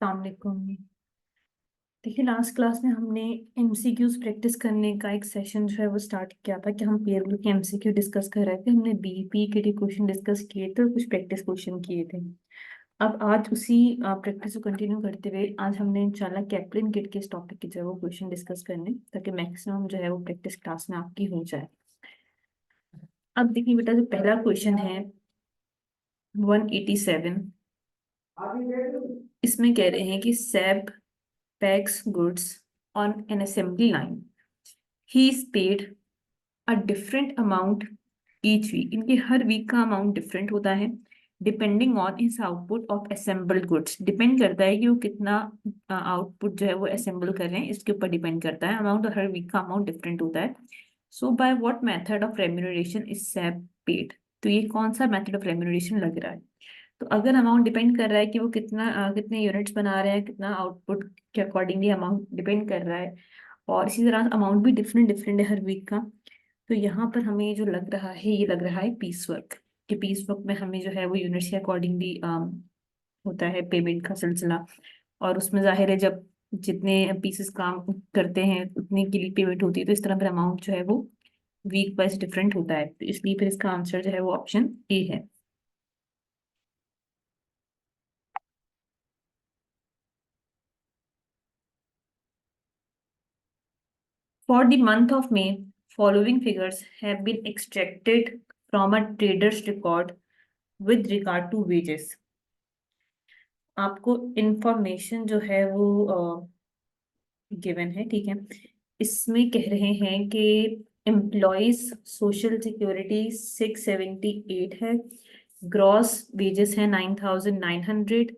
अस्सलाम वालेकुम। देखिए, लास्ट क्लास में हमने एमसीक्यूज प्रैक्टिस करने का एक सेशन जो है वो स्टार्ट किया था कि हम पेरोल के एमसीक्यू डिस्कस कर रहे थे। हमने बीपी के क्वेश्चन डिस्कस किए थे और कुछ प्रैक्टिस क्वेश्चन किए थे। अब आज उसी प्रैक्टिस को कंटिन्यू करते हुए आज हमने इंशाल्लाह कैप्लिन किट के इस टॉपिक के जो है वो क्वेश्चन डिस्कस करने, ताकि मैक्सिमम जो है वो प्रैक्टिस क्लास में आपकी हो जाए। अब देखिए बेटा, जो पहला क्वेश्चन है 187, इसमें कह रहे हैं कि सेब packs goods on an assembly line. He is paid a different amount each week. इनके हर वीक का अमाउंट डिफरेंट होता है depending on his output of assembled goods. Depend करता है कि वो कितना आउटपुट जो है वो असेंबल कर रहे हैं, इसके ऊपर डिपेंड करता है अमाउंट, और हर वीक का अमाउंट डिफरेंट होता है। So by what method of remuneration is Sap paid? तो ये कौन सा मेथड ऑफ रेम्यूनरेशन लग रहा है? तो अगर अमाउंट डिपेंड कर रहा है कि वो कितने यूनिट्स बना रहे हैं, कितना आउटपुट के अकॉर्डिंगली अमाउंट डिपेंड कर रहा है, और इसी तरह अमाउंट भी डिफरेंट डिफरेंट है हर वीक का। तो यहाँ पर हमें जो लग रहा है, ये लग रहा है पीस वर्क। कि पीस वर्क में हमें जो है वो यूनिट्स के अकॉर्डिंगली होता है पेमेंट का सिलसिला। और उसमें जाहिर है, जब जितने पीसेस काम करते हैं उतने के लिए पेमेंट होती है, तो इस तरह फिर अमाउंट जो है वो वीक वाइज डिफरेंट होता है। तो इसलिए फिर इसका आंसर जो है वो ऑप्शन ए है। For the month of May, following figures have been extracted from a trader's record with regard to wages. आपको इंफॉर्मेशन जो है वो गिवन है, ठीक है। इसमें कह रहे हैं कि एम्प्लॉयज सोशल सिक्योरिटी 678 है, ग्रॉस वेजेस है 9,900,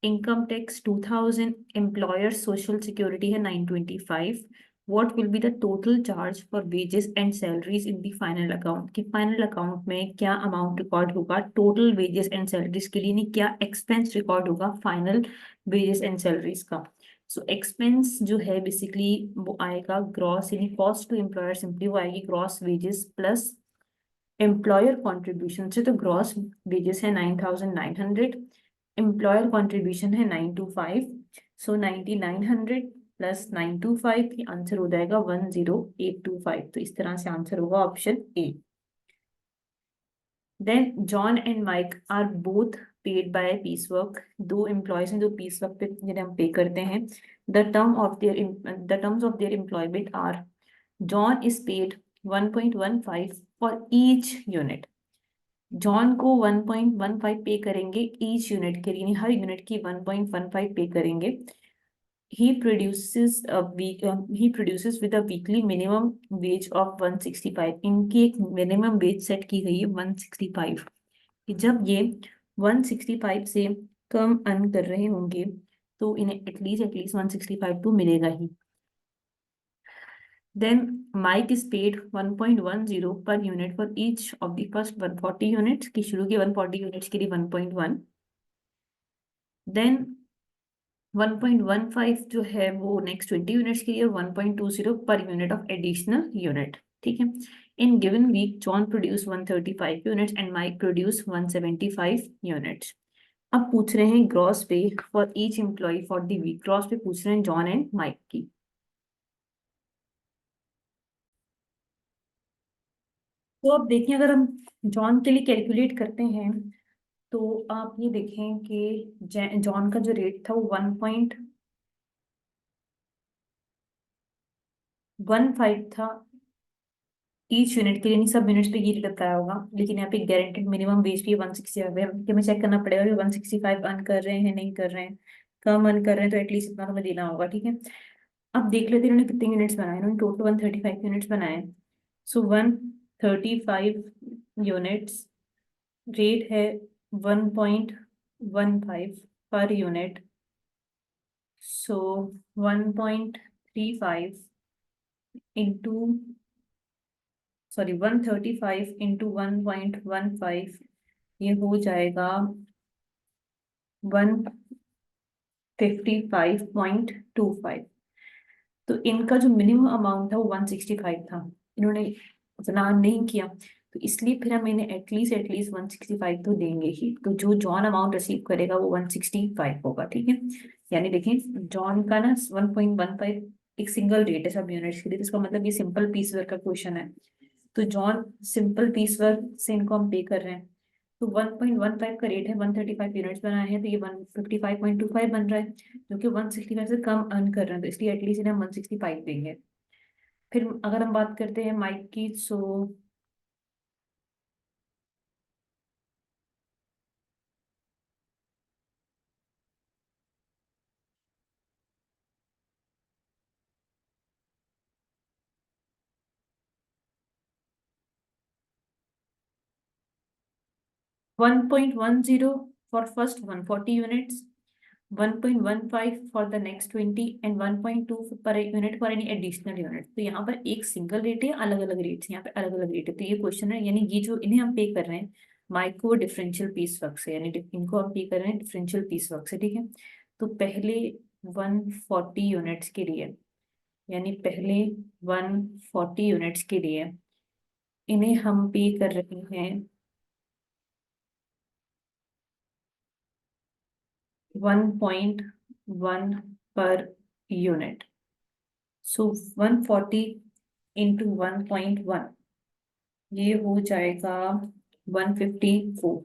income tax 2,000, employer social security है 925। What will be the total charge for wages and salaries in the final account? कि फाइनल अकाउंट में क्या अमाउंट रिकॉर्ड होगा टोटल वेजेस एंड सैलरीज के लिए, नहीं क्या एक्सपेंस रिकॉर्ड होगा फाइनल वेजेस एंड सैलरीज का। सो एक्सपेंस जो है बेसिकली वो आएगा ग्रॉस, यानी कॉस्ट टू एम्प्लॉयर सिंपली वो आएगी gross wages plus employer contribution से। तो ग्रॉस वेजेस है 9,900, एम्प्लॉयर कॉन्ट्रीब्यूशन है 925। सो 9,900 प्लस 925, ये आंसर हो जाएगा 10,825। तो इस तरह से आंसर होगा option A. Then John and Mike are both paid by piece work. दो एम्प्लॉयज हैं जो पीस वर्क पे जिन्हें हम पे करते हैं। The terms of their employment are, John is paid 1.15 for each unit. John को 1.15 पे करेंगे ईच यूनिट के लिए, यानी हर यूनिट की 1.15 पे करेंगे। he produces with a weekly minimum wage of 165। इनकी एक मिनिमम वेज सेट की गई है 165, कि जब ये 165 से कम अर्न कर रहे होंगे तो इन्हें एटलीस्ट 165 तो मिलेगा ही। Then Mike is paid 1.10 per unit for each of the first 140 units, की शुरू के 140 यूनिट्स के लिए 1.1। देन 1.15 जो है वो नेक्स्ट 20 यूनिट्स के लिए, 1.20 per unit of additional unit, ठीक है। In given week John produce 135 units and Mike produce 175 units. अब पूछ रहे हैं gross pay for each employee for the week. Gross pay पूछ रहे हैं जॉन एंड माइक की। तो अब देखिए, अगर हम जॉन के लिए कैलकुलेट करते हैं तो आप ये देखें कि जॉन का जो रेट था वो 1.15 था ईच यूनिट के लिए। नहीं, सब यूनिट्स पे ये बताया होगा, लेकिन यहाँ पे गारंटेड मिनिमम वेज भी 165 है। हमें चेक करना पड़ेगा कि 165 अर्न कर रहे हैं नहीं कर रहे हैं। कम अर्न कर रहे हैं तो एटलीस्ट इतना हमें देना होगा, ठीक है। अब देख लेते हैं इन्होंने कितने यूनिट्स बनाए। इन्होंने टोटल 135 यूनिट्स बनाए। सो 135 यूनिट्स, रेट है 1.15 पर यूनिट। सो 1.35 इंटू, सॉरी 135 इंटू 1.15, ये हो जाएगा 155.25। तो इनका जो मिनिमम अमाउंट था वो 165 था। इन्होंने उतना नहीं किया, तो इसलिए फिर हम इन्हें एटलीस्ट 165 तो देंगे ही। तो जो जॉन अमाउंट रिसीव करेगा वो 165 होगा, ठीक है। यानी देखिए जॉन का ना 1.15 एक सिंगल रेट है सब यूनिट्स के लिए, तो इसका मतलब ये सिंपल पीस वर्क का क्वेश्चन है। तो जॉन सिंपल पीस वर्क से इनको हम पे कर रहे हैं, तो 1.15 का रेट है, 135 यूनिट्स बनाए हैं, तो ये 155.25 बन रहा है, जो कि 165 से कम अर्न कर रहे हैं, तो इसलिए एटलीस्ट इन्हें हम 165 देंगे। फिर अगर हम बात करते हैं माइक की, सो 1.10 for first 140 units, 1.15 for the next 20 and 1.2 per unit for any additional unit। तो यहाँ पर एक सिंगल रेट है, अलग अलग रेट्स यहाँ पे अलग अलग रेट है। तो ये क्वेश्चन है, यानी ये जो इन्हें हम पे कर रहे हैं माइक्रो डिफरेंशियल पीस वर्क से, यानी इनको हम पे कर रहे हैं डिफरेंशियल पीस वर्क से, ठीक है। तो पहले 140 यूनिट्स के लिए, यानी पहले 140 यूनिट्स के लिए इन्हें हम पे कर रहे हैं 1.1 पर यूनिट। सो 140 इंटू 1.1, ये हो जाएगा 154।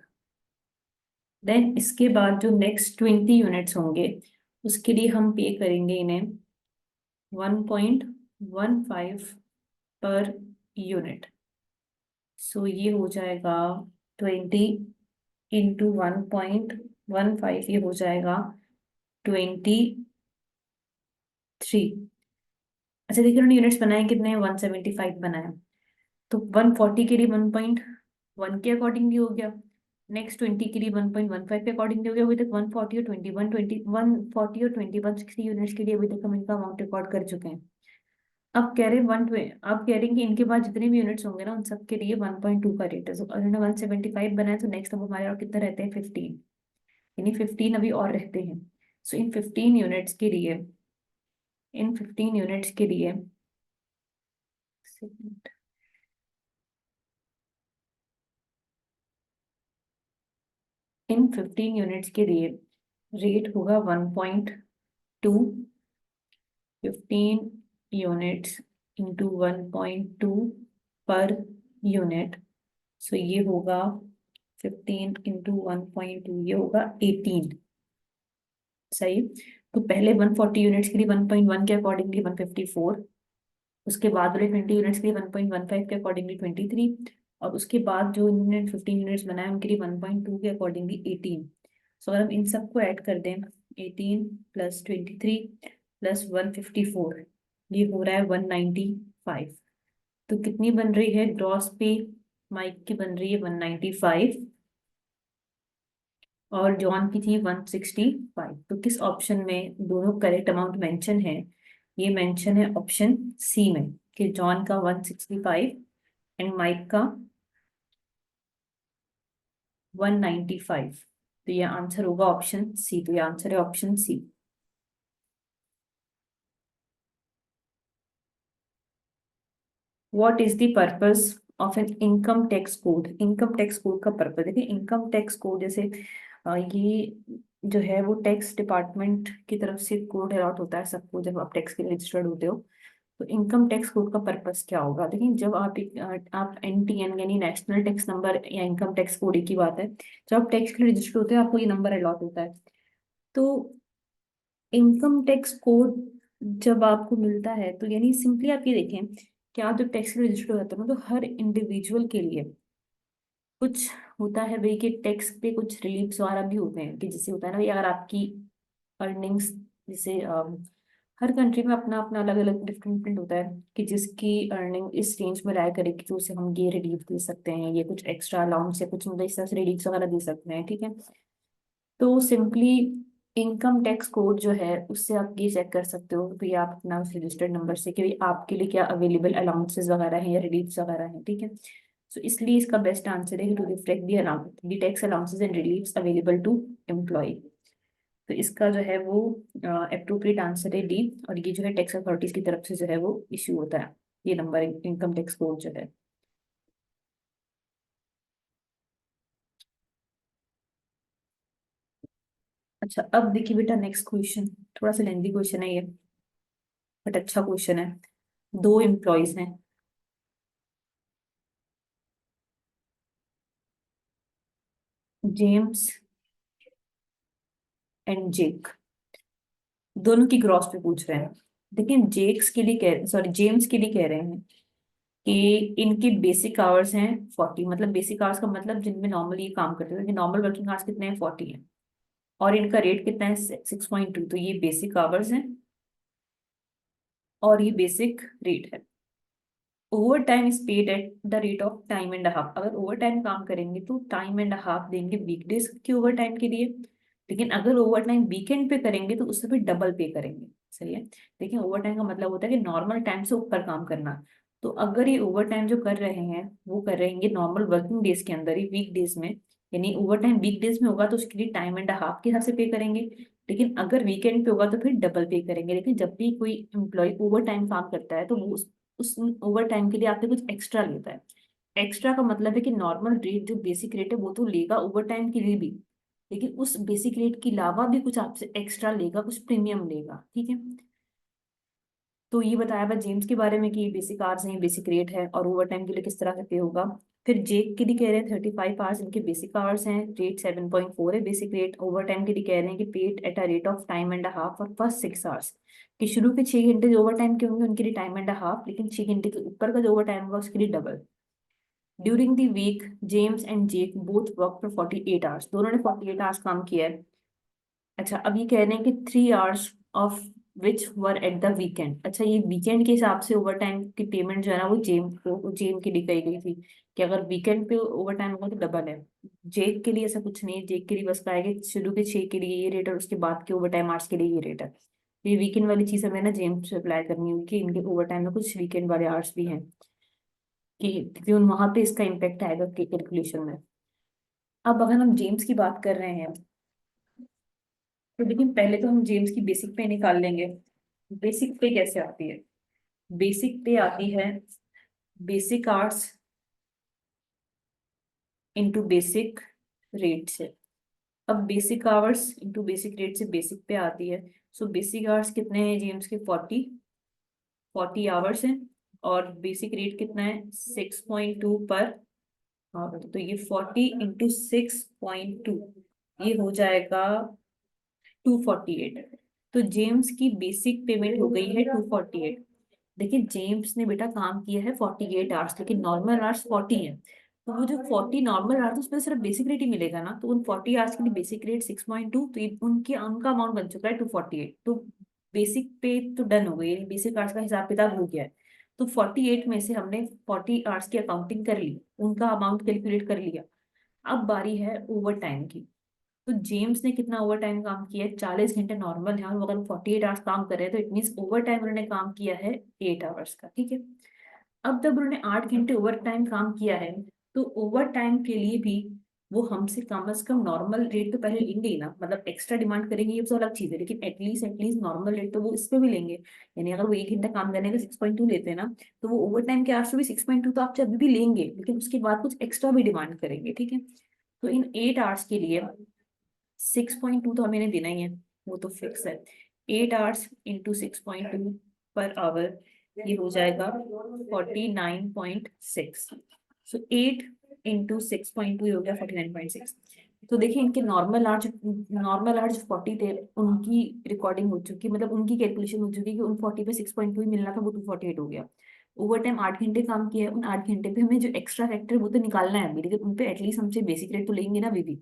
देन इसके बाद जो नेक्स्ट 20 यूनिट्स होंगे उसके लिए हम पे करेंगे इन्हें 1.15 पर यूनिट। सो ये हो जाएगा 20 इंटू 1.15, ये हो जाएगा 23। अच्छा देखिए उन्होंने यूनिट्स बनाए कितने, 175 बनाए। तो 140 के लिए 1.1 के अकॉर्डिंगली हो गया, नेक्स्ट 20 के लिए 1.15 के अकॉर्डिंगली हो गया। अभी तक 140 और 20, 140 और 20 160 यूनिट्स के लिए अभी तक हम इनका अमाउंट रिकॉर्ड कर चुके हैं। अब कह रहे हैं 120, अब कह रहे हैं कि इनके बाद जितने भी यूनिट्स होंगे ना उन सब के लिए 1.2 का रेट है। तो उन्होंने 175 बनाया, तो नेक्स्ट अब हमारे और कितने रहते हैं, 15, यानी 15 अभी और रहते हैं। सो इन 15 यूनिट्स के लिए इन 15 यूनिट्स के लिए रेट होगा 1.2, 15 यूनिट्स इंटू 1.2 पर यूनिट। सो ये होगा 15 इंटू 1.2, ये होगा 18, सही। तो पहले 140 यूनिट्स के लिए 1.1 के अकॉर्डिंगली 154, उसके बाद वाले 20 यूनिट्स के लिए 1.15 के अकॉर्डिंगली 23, और उसके बाद जो इन्होंने 15 यूनिट्स बनाए उनके लिए 1.2 के अकॉर्डिंगली 18। सो अगर हम इन सबको ऐड कर दें, 18 प्लस 23 प्लस 154, ये हो रहा है 195। तो कितनी बन रही है ग्रॉस पे माइक की, बन रही है 195 और जॉन की थी 165। तो किस ऑप्शन में दोनों करेक्ट अमाउंट मेंशन है, ये मेंशन है ऑप्शन सी में, कि जॉन का 165 एंड माइक का 195। तो ये आंसर होगा ऑप्शन सी, तो ये आंसर है option C. What is the purpose of an income tax code. Income tax code का पर्पस देखिए, इनकम टैक्स कोड जैसे ये जो है वो टैक्स डिपार्टमेंट की तरफ से कोड अलॉट होता है सबको जब आप टैक्स के लिए रजिस्टर्ड होते हो। तो इनकम टैक्स कोड का पर्पस क्या होगा, देखिए जब आप NTN यानी नेशनल टैक्स नंबर या इनकम टैक्स कोड एक ही बात है, जब आप टैक्स के लिए रजिस्टर होते हो आपको ये नंबर अलॉट होता है। तो इनकम टैक्स कोड जब आपको मिलता है तो यानी सिंपली आप ये देखें कि आप जब टैक्स के लिए रजिस्टर होते हो ना, तो हर इंडिविजुअल के लिए कुछ होता है भाई कि टैक्स पे कुछ रिलीफ्स वगैरह भी होते हैं, कि जैसे होता है ना भाई अगर आपकी अर्निंग्स, जैसे हर कंट्री में अपना अपना अलग अलग डिफरेंट डिफरेंट होता है कि जिसकी अर्निंग इस रेंज में रहा करेगी तो उसे हम ये रिलीफ दे सकते हैं, ये कुछ एक्स्ट्रा अलाउंस या कुछ मतलब इस तरह से रिलीफ वगैरह दे सकते हैं, ठीक है। तो सिंपली इनकम टैक्स कोड जो है उससे आप ये चेक कर सकते हो कि आप अपना उस रजिस्टर्ड नंबर से कि भाई आपके लिए क्या अवेलेबल अलाउंसेस वगैरह हैं या रिलीफ्स वगैरह हैं, ठीक है। सो इसलिए इसका बेस्ट आंसर है to reflect the allowance the tax allowances and reliefs available to employee. तो इसका जो है वो अप्रोप्रिएट आंसर है डी, और ये जो है टैक्स अथॉरिटीज की तरफ से जो है वो इश्यू होता है ये नंबर, इनकम टैक्स कोड जो है। अच्छा, अब देखिए बेटा नेक्स्ट क्वेश्चन, थोड़ा सा लेंदी क्वेश्चन है ये, बट अच्छा क्वेश्चन है। दो एम्प्लॉयज हैं, जेम्स एंड जेक, दोनों की ग्रॉस पे पूछ रहे हैं। लेकिन जेक्स के लिए कह सॉरी जेम्स के लिए कह रहे हैं कि इनकी बेसिक आवर्स हैं 40, मतलब बेसिक आवर्स का मतलब जिनमें नॉर्मली ये काम करते हैं, नॉर्मल वर्किंग आवर्स कितने हैं 40 हैं, और इनका रेट कितना है 6.2, तो ये बेसिक आवर्स हैं और ये बेसिक रेट है। Over time is paid at the rate of time and half, अगर ओवर टाइम काम करेंगे तो टाइम एंड हाफ देंगे वीकडेज के ओवर टाइम के लिए, लेकिन अगर ओवर टाइम वीकेंड पे करेंगे तो उससे भी डबल पे करेंगे। सही है। देखिए ओवर टाइम का मतलब होता है कि नॉर्मल टाइम से ऊपर काम करना। तो अगर ये ओवर टाइम जो कर रहे हैं वो कर रहेंगे नॉर्मल वर्किंग डेज के अंदर ही, वीक डेज में, यानी ओवर टाइम वीक डेज में होगा तो उसके लिए टाइम एंड हाफ के हिसाब से पे करेंगे, लेकिन अगर वीकेंड पे होगा तो फिर डबल पे करेंगे। लेकिन जब भी कोई एम्प्लॉय ओवर टाइम काम करता है तो वो उस ओवर टाइम के लिए आपसे कुछ एक्स्ट्रा लेता है। एक्स्ट्रा का मतलब है कि नॉर्मल रेट जो बेसिक रेट है वो तो लेगा ओवर टाइम के लिए भी, लेकिन उस बेसिक रेट के अलावा भी कुछ आपसे एक्स्ट्रा लेगा, कुछ प्रीमियम लेगा। ठीक है। तो ये बताया था जेम्स के बारे में कि बेसिक आवर्स हैं, बेसिक रेट है, और ओवर टाइम के लिए किस तरह से पे होगा। फिर जेक के लिए कह रहे हैं 35 आवर्स इनके बेसिक आवर्स हैं, रेट 7.4 है बेसिक रेट। ओवर टाइम के लिए कह रहे हैं कि paid at a rate of time and half for first 6 hours, कि शुरू के 6 घंटे जो ओवर टाइम के होंगे उनके लिए टाइम एंड हाफ, लेकिन 6 घंटे के ऊपर का जो ओवर टाइम होगा उसके लिए डबल। During the week James and Jake both work for 48 hours, दोनों ने 48 आवर्स काम किया है। अच्छा, अब ये कह रहे हैं कि 3 hours of which were at the weekend. अच्छा, ये वीकेंड के हिसाब से ओवर टाइम की पेमेंट जो है ना वो जेम के लिए कही गई थी, कि अगर वीकेंड पे ओवर टाइम होगा तो डबल है। जेक के लिए ऐसा कुछ नहीं है, जेक के लिए बस कहा है कि शुरू के 6 के लिए ये रेट और उसके बाद के ओवर टाइम आवर्स के लिए ये रेट है। तो ये वीकेंड वाली चीज हमें ना जेम से अप्लाई करनी होगी कि इनके ओवर टाइम में कुछ वीकेंड वाले आवर्स भी हैं, कि क्योंकि वहां पे इसका इम्पेक्ट आएगा कैलकुलेशन में। अब अगर हम जेम्स की बात कर रहे हैं तो लेकिन पहले तो हम जेम्स की बेसिक पे निकाल लेंगे। बेसिक पे कैसे आती है? बेसिक पे आती है basic hours into basic rate से। अब basic hours into basic rate से बेसिक पे आती है। सो बेसिक आवर्स कितने हैं जेम्स के? 40 आवर्स हैं, और बेसिक रेट कितना है 6.2 पर आवर। तो ये 40 इंटू 6.2, ये हो जाएगा 248। तो जेम्स की बेसिक पेमेंट हो गई है 248। देखिए जेम्स ने बेटा काम किया है 48 आवर्स, लेकिन नॉर्मल आवर्स 40 है, तो वो जो 40 नॉर्मल आवर्स उसमें सिर्फ बेसिक रेट ही मिलेगा ना, तो उन 40 आवर्स के लिए बेसिक रेट 6.2, तो उनकी उनका अमाउंट बन चुका है 248। तो बेसिक पे तो डन हो गई, बेसिक आवर्स का हिसाब किताब हो गया है। तो 48 में से हमने 40 आवर्स की अकाउंटिंग कर ली, उनका अमाउंट कैलकुलेट कर लिया। अब बारी है ओवर टाइम की। तो जेम्स ने कितना ओवर टाइम काम किया है? 40 घंटे नॉर्मल है, और अगर 48 आवर्स काम कर रहे हैं तो इट मीन ओवर टाइम उन्होंने काम किया है 8 आवर्स का। ठीक है। अब जब उन्होंने 8 घंटे ओवर टाइम काम किया है तो ओवर टाइम के लिए भी वो हमसे कम से कम नॉर्मल रेट तो पहले लेंगे ही ना, मतलब एक्स्ट्रा डिमांड करेंगे ये तो अलग चीज है, लेकिन एटलीस्ट नॉर्मल रेट तो वो इस पे भी लेंगे। यानी अगर वो 1 घंटा काम करने का 6.2 लेते हैं ना, तो वो ओवर टाइम के आवर्स भी 6.2 तो आप अभी भी लेंगे, लेकिन उसके बाद कुछ एक्स्ट्रा भी डिमांड करेंगे। ठीक है। तो इन 8 आवर्स के लिए 6.2 तो हमें इन्हें देना ही है, वो तो फिक्स है। 8 आवर्स इंटू 6.2 पर आवर, ये हो जाएगा 49.6। सो 8 इंटू 6.2 हो गया 49.6। तो देखिए इनके नॉर्मल आवर्स 40 थे, उनकी रिकॉर्डिंग हो चुकी, मतलब उनकी कैलकुलेशन हो चुकी कि उन 40 पे 6.2 ही मिलना था, वो 248 हो गया। ओवर टाइम 8 घंटे काम किया है, उन 8 घंटे पे हमें जो एक्स्ट्रा फैक्टर वो तो निकालना है अभी, लेकिन उन पे एटलीस्ट हमसे बेसिक रेट तो लेंगे ना अभी भी।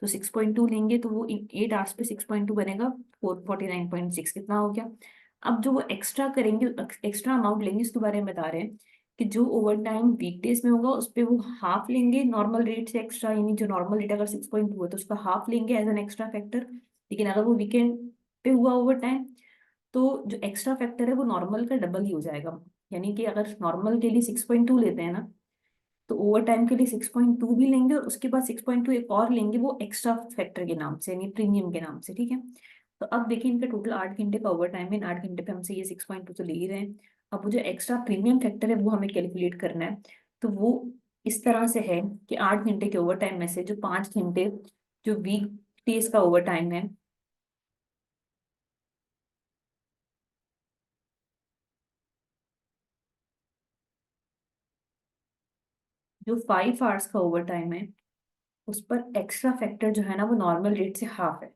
तो 6.2 लेंगे तो वो 8 आवर्स पे 6.2 बनेगा 49.6, कितना हो गया। अब जो वो एक्स्ट्रा करेंगे, एक्स्ट्रा अमाउंट लेंगे, इसके बारे में बता रहे हैं कि जो ओवर टाइम वीकडेज में होगा उस पे वो हाफ लेंगे नॉर्मल रेट से एक्स्ट्रा, यानी जो नॉर्मल रेट अगर 6.2 है तो उसका हाफ लेंगे एज एन एक्स्ट्रा फैक्टर। लेकिन अगर वो वीकेंड पे हुआ ओवर टाइम तो जो एक्स्ट्रा फैक्टर है वो नॉर्मल का डबल ही हो जाएगा। यानी कि अगर नॉर्मल के लिए 6.2 लेते हैं ना, तो ओवर टाइम के लिए 6.2 भी लेंगे, और उसके बाद 6.2 एक और लेंगे वो एक्स्ट्रा फैक्टर के नाम से, यानी प्रीमियम के नाम से। ठीक है। तो अब देखिए इनका टोटल 8 घंटे का ओवर टाइम है, इन 8 घंटे पे हमसे ये 6.2 तो ले ही रहे हैं। अब वो जो एक्स्ट्रा प्रीमियम फैक्टर है वो हमें कैलकुलेट करना है। तो वो इस तरह से है कि 8 घंटे के ओवर टाइम में से जो 5 घंटे जो वीक डेज का ओवर टाइम है जो 5 आवर्स का ओवर टाइम है उस पर एक्स्ट्रा फैक्टर जो है ना वो नॉर्मल रेट से हाफ है।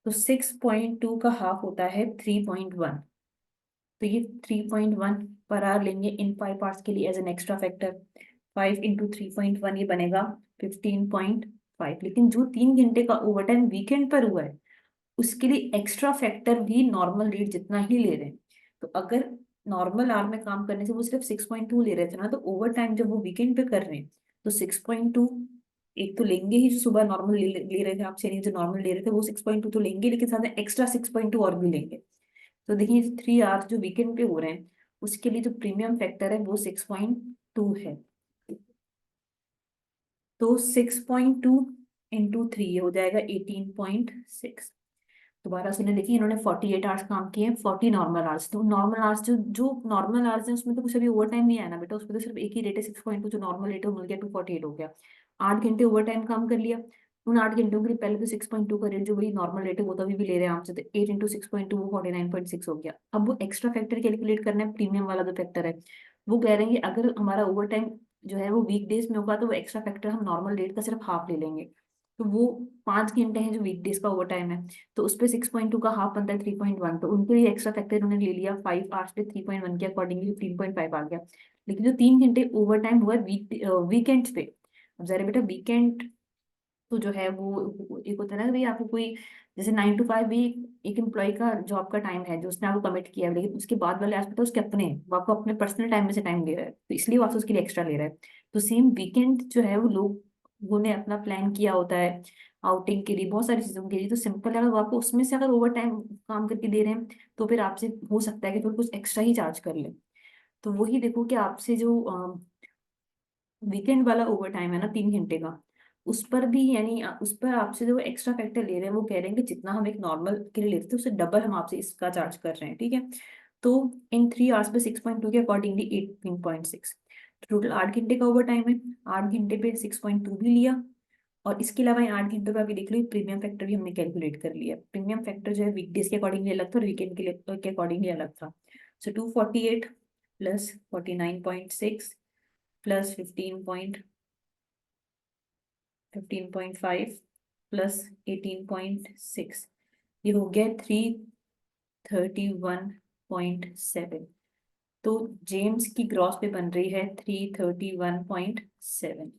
तो 6.2 का हाफ होता है 3.1। तो ये 3.1 पर आवर लेंगे इन 5 आवर्स के लिए एज एन एक्स्ट्रा फैक्टर। 5 × 3.1 ये बनेगा 15.5। लेकिन जो 3 घंटे का ओवर टाइम वीकेंड पर हुआ है उसके लिए एक्स्ट्रा फैक्टर भी नॉर्मल रेट जितना ही ले रहे हैं। तो अगर नॉर्मल आवर में काम करने से वो सिर्फ 6.2 ले रहे थे ना, तो ओवर टाइम जब वो वीकेंड पे कर रहे हैं तो 6.2 एक तो लेंगे ही, जो सुबह नॉर्मल ले रहे थे आपसे, नहीं जो नॉर्मल ले रहे थे वो 6.2 तो लेंगे, लेकिन साथ में एक्स्ट्रा 6.2 और भी लेंगे। तो देखिए 3 आवर्स जो वीकेंड पे हो रहे हैं उसके लिए जो प्रीमियम फैक्टर है वो 6.2 है। तो 6.2 × 3 हो जाएगा 18.6। दोबारा सुने, देखिए इन्होंने 48 आवर्स काम किए हैं, 40 नॉर्मल आवर्स। तो नॉर्मल आवर्स जो जो नॉर्मल आवर्स है उसमें तो कुछ अभी ओवर टाइम नहीं आया ना बेटा, उसमें तो सिर्फ एक ही रेट है 6.2, जो नॉर्मल रेट है वो मिल गया 248 हो गया। 8 घंटे ओवर टाइम काम कर लिया, उन 8 घंटों के लिए पहले तो 6.2 का रेट जो वही नॉर्मल रेट है वो तो अभी भी ले रहे हैं आपसे, तो 8 × 6.2 वो 49.6 हो गया। अब वो एक्स्ट्रा फैक्टर कैलकुलेट करना है, प्रीमियम वाला जो फैक्टर है वो कह रहे हैं कि अगर हमारा ओवर टाइम जो है वो वीकडेज में होगा तो वो एक्स्ट्रा फैक्टर हम नॉर्मल रेट का सिर्फ हाफ ले लेंगे। तो वो 5 घंटे हैं जो वीकडेज का ओवर टाइम है, तो उस पे 6.2 का हाफ बनता है 3.1। तो उनके लिए एक्स्ट्रा फैक्टर उन्होंने ले लिया 5 आवर्स पे 3.1 के अकॉर्डिंगली 15.5 आ गया। लेकिन जो 3 घंटे ओवर टाइम हुआ वीकेंड पे, अब जरा बेटा वीकेंड तो जो है वो एक होता है ना कि भाई आपको कोई, जैसे 9 to 5 भी एक एम्प्लॉय का जॉब का टाइम है जो उसने आपको कमिट किया है, लेकिन उसके बाद वाले आज पता है उसके अपने हैं, वो आपको अपने पर्सनल टाइम में से टाइम दे रहा है, तो इसलिए वो आपसे उसके लिए एक्स्ट्रा ले रहा है। तो सेम वीकेंड जो है वो लोगों ने अपना प्लान किया होता है आउटिंग के लिए, बहुत सारी चीजों के लिए, तो सिंपल अगर वो आपको उसमें से अगर ओवर टाइम काम करके दे रहे हैं तो फिर आपसे हो सकता है कि थोड़ा कुछ एक्स्ट्रा ही चार्ज कर ले। तो वही देखो कि आपसे जो वीकेंड वाला ओवर टाइम है ना 3 घंटे का, उस पर भी यानी उस पर आपसे जो एक्स्ट्रा फैक्टर ले रहे हैं वो कह रहे हैं कि जितना हम एक नॉर्मल के लिए लेते थे उससे डबल हम आपसे इसका चार्ज कर रहे हैं, ठीक है। तो इन 3 आवर्स पे 6.2 के अकॉर्डिंगली 18.6, टोटल 8 घंटे का ओवर टाइम है, 8 घंटे पे 6.2 भी लिया, और इसके अलावा ये 8 घंटों का भी देख लो प्रीमियम फैक्टर भी हमने कैलकुलेट कर लिया। प्रीमियम फैक्टर जो है वीकडेज के अकॉर्डिंगली अलग था और वीकेंड के अकॉर्डिंगली अलग था। सो 248 प्लस 49.6 प्लस 15.5 प्लस 18.6, ये हो गया 331.7। तो जेम्स की ग्रॉस पे बन रही है 331.7।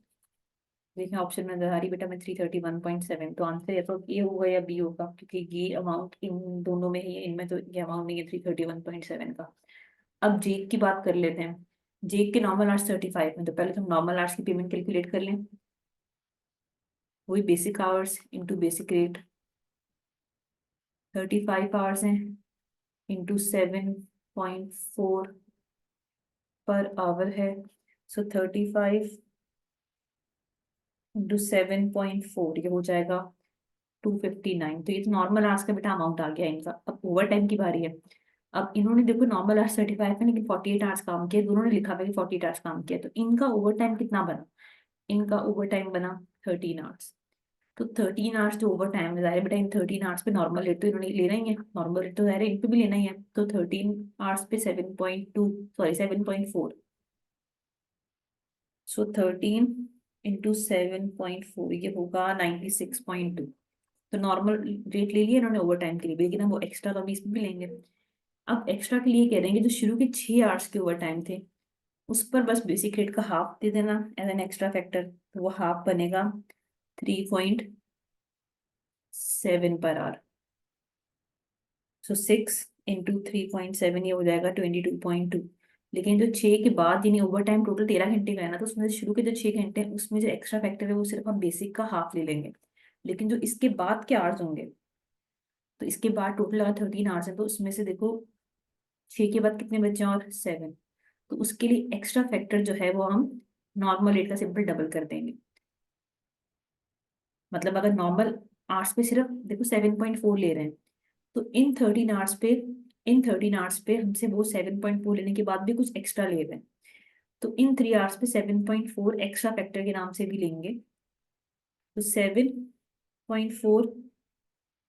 देखिए ऑप्शन में नजर आ रही बेटा में 331.7, तो आंसर या तो ए होगा या बी होगा, क्योंकि ये अमाउंट इन दोनों में ही है, इनमें तो ये अमाउंट नहीं है 331.7 का। अब जेक की बात कर लेते हैं। जेक के नॉर्मल आवर्स 35 में, तो पहले तो हम नॉर्मल आवर्स की पेमेंट कैलकुलेट कर लें। वही basic hours into basic rate, 35 hours हैं इंटू 7.4 पर आवर है, सो 35 इंटू 7.4 ये हो जाएगा 259। तो ये तो नॉर्मल आवर्स का बेटा अमाउंट आ गया इनका। अब ओवर टाइम की बारी है। अब इन्होंने देखो नॉर्मल आवर्स 35 है लेकिन 48 आवर्स काम किया, दोनों ने लिखा हुआ है कि 48 आवर्स काम किया, तो इनका ओवर टाइम कितना बना, इनका ओवर टाइम बना 13 आवर्स। तो 13 आवर्स जो ओवर टाइम है, जाहिर है बेटा इन 13 आवर्स पे नॉर्मल रेट तो इन्होंने लेना ही है, नॉर्मल रेट तो जाहिर है इन पे भी लेना ही है। तो 13 आवर्स पे 7.2 सॉरी 7.4, सो 13 × 7.4 ये होगा 96.2। तो नॉर्मल रेट ले लिया इन्होंने ओवर टाइम के लिए भी, लेकिन हम वो एक्स्ट्रा तो अभी इसमें भी लेंगे। अब एक्स्ट्रा के लिए कह रहे हैं कि जो शुरू के 6 आवर्स के ओवर टाइम थे उस पर बस बेसिक रेट का हाफ दे देना एज एन एक्स्ट्रा फैक्टर, तो वो हाफ बनेगा 3.7 पर आवर। सो 6 × 3.7 ये हो जाएगा 22.2। लेकिन जो 6 के बाद यानी ओवर टाइम टोटल 13 घंटे का है ना, तो उसमें से शुरू के जो 6 घंटे हैं उसमें जो एक्स्ट्रा फैक्टर है वो सिर्फ हम बेसिक का हाफ ले लेंगे। लेकिन जो इसके बाद के आवर्स होंगे, तो इसके बाद टोटल अगर 13 आवर्स है तो उसमें से देखो 6 के बाद कितने बचे हैं और 7, तो उसके लिए एक्स्ट्रा फैक्टर जो है वो हम नॉर्मल रेट का सिंपल डबल कर देंगे। मतलब अगर नॉर्मल आवर्स पे सिर्फ देखो 7.4 ले रहे हैं, तो इन 13 आवर्स पे हमसे वो 7.4 लेने के बाद भी कुछ एक्स्ट्रा ले रहे हैं, तो इन 3 आवर्स पे 7.4 एक्स्ट्रा फैक्टर के नाम से भी लेंगे। तो 7.4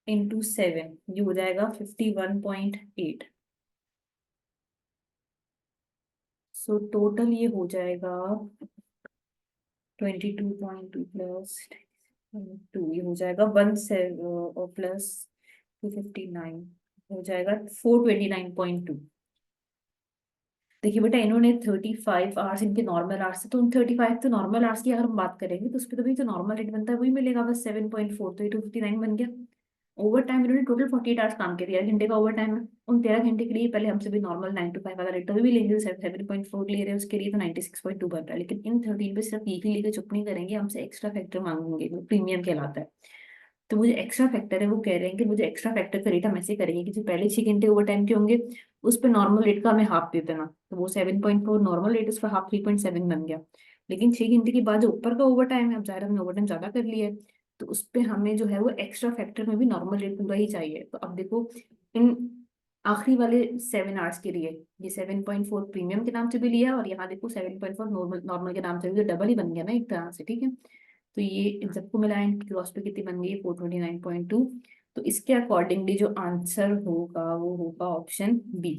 × 7 ये हो जाएगा 51.8। सो टोटल ये हो जाएगा 22.2 प्लस 2 ये हो जाएगा 1 से प्लस 259 हो जाएगा 429.2। देखिए बेटा इन्होंने 35 आवर्स इनके नॉर्मल आवर्स है, तो उन 35 तो नॉर्मल आवर्स की अगर हम बात करेंगे तो उस पर तो भी जो नॉर्मल रेट बनता है वही मिलेगा, बस 7.4, तो ये 259 बन गया। ओवर टाइम इन्होंने टोटल 48 आवर्स काम किया, 13 घंटे का ओवर टाइम है। उन 13 घंटे के लिए पहले हमसे भी नॉर्मल 9 to 5 वाला रेट तो भी लेंगे, 7.4 ले रहे हैं उसके लिए, तो 96.2 बन रहा है। लेकिन इन 13 पे सिर्फ एक ही लेकर चुप नहीं करेंगे, हमसे एक्स्ट्रा फैक्टर मांगेंगे, वो प्रीमियम कहलाता है। तो मुझे एक्स्ट्रा फैक्टर है, वो कह रहे हैं कि मुझे एक्स्ट्रा फैक्टर का रेट हम ऐसे करेंगे कि जो पहले 6 घंटे ओवर टाइम के होंगे उस पर नॉर्मल रेट का हमें हाफ दे देना, तो वो 7.4 नॉर्मल रेट, उसका हाफ 3.7 बन गया। लेकिन 6 घंटे के बाद जो ऊपर का ओवर टाइम है, अब ज़ाहिर हमने ओवर टाइम ज़्यादा कर लिया है, तो उस पर हमें जो है वो एक्स्ट्रा फैक्टर में भी नॉर्मल रेट पूरा ही चाहिए। तो अब देखो इन आखिरी वाले 7 आवर्स के लिए ये 7.4 प्रीमियम के नाम से भी लिया, और यहाँ देखो 7.4 नॉर्मल नॉर्मल के नाम से भी, तो डबल ही बन गया ना एक तरह से, ठीक है। तो ये इन सबको मिलाएं, इनकी क्रॉस पे कितनी बन गई, 429.2। तो इसके अकॉर्डिंगली जो आंसर होगा वो होगा ऑप्शन बी।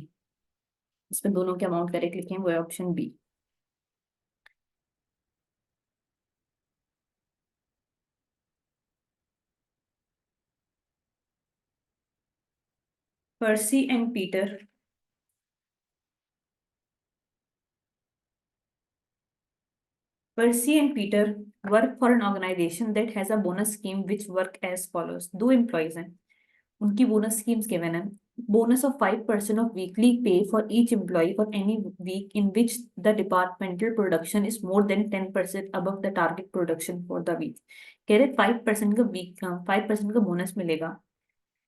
इसमें दोनों के अमाउंट करेक्ट लिखे हैं, वो है option B. Percy and Peter Percy and Peter work for an organization that has a bonus scheme which work as follows. दो एम्प्लॉयज हैं, उनकी बोनस स्कीम्स गिवन है। Bonus of 5% of weekly pay for each employee for any week in which the departmental production is more than 10% above the target production for the week. कह रहे 5% का week 5% का bonus मिलेगा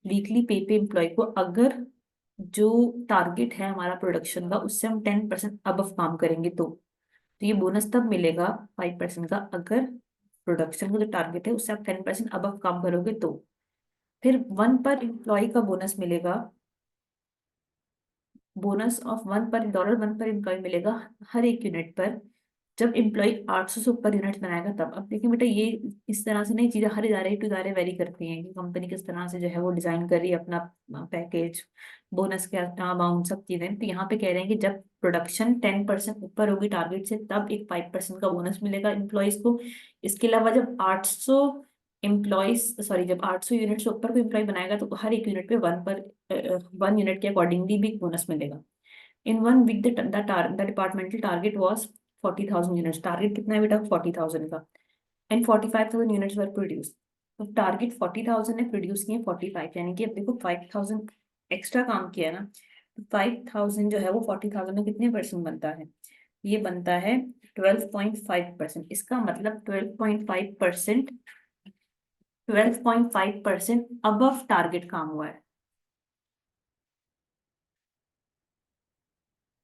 weekly पे employ को, अगर जो टारगेट है हमारा प्रोडक्शन का उससे हम 10% अबव काम करेंगे तो ये बोनस तब मिलेगा 5% का, अगर प्रोडक्शन का जो टारगेट है उससे आप 10% अबव काम करोगे तो। फिर 1 पर एम्प्लॉय का बोनस मिलेगा, बोनस ऑफ $1 पर मिलेगा हर एक यूनिट पर, जब एम्प्लॉय 800 से ऊपर यूनिट्स बनाएगा तब। अब देखिए बेटा ये इस तरह से नहीं, चीजें हर इदारे टू इदारे वेरी करती हैं कि कंपनी किस तरह से जो है वो डिजाइन कर रही है अपना पैकेज, बोनस क्या अमाउंट, सब चीजें। तो यहाँ पे कह रहे हैं कि जब प्रोडक्शन 10% ऊपर होगी टारगेट से तब एक 5% का बोनस मिलेगा एम्प्लॉयज को। इसके अलावा जब 800 एम्प्लॉयज सॉरी जब 800 यूनिट से ऊपर कोई एम्प्लॉय बनाएगा तो हर एक यूनिट पे 1 यूनिट के अकॉर्डिंगली भी बोनस मिलेगा। In 1 week the departmental target was 40,000 units. Target कितना है बेटा, 40,000 का। And 45,000 units were produce. तो टारगेट 40,000 है, प्रोड्यूस किए 45, यानी कि अब देखो 5,000 एक्स्ट्रा काम किया है ना, तो 5,000 जो है वो 40,000 में कितने परसेंट बनता है, ये बनता है 12.5%। इसका मतलब 12.5% अबव टारगेट काम हुआ है।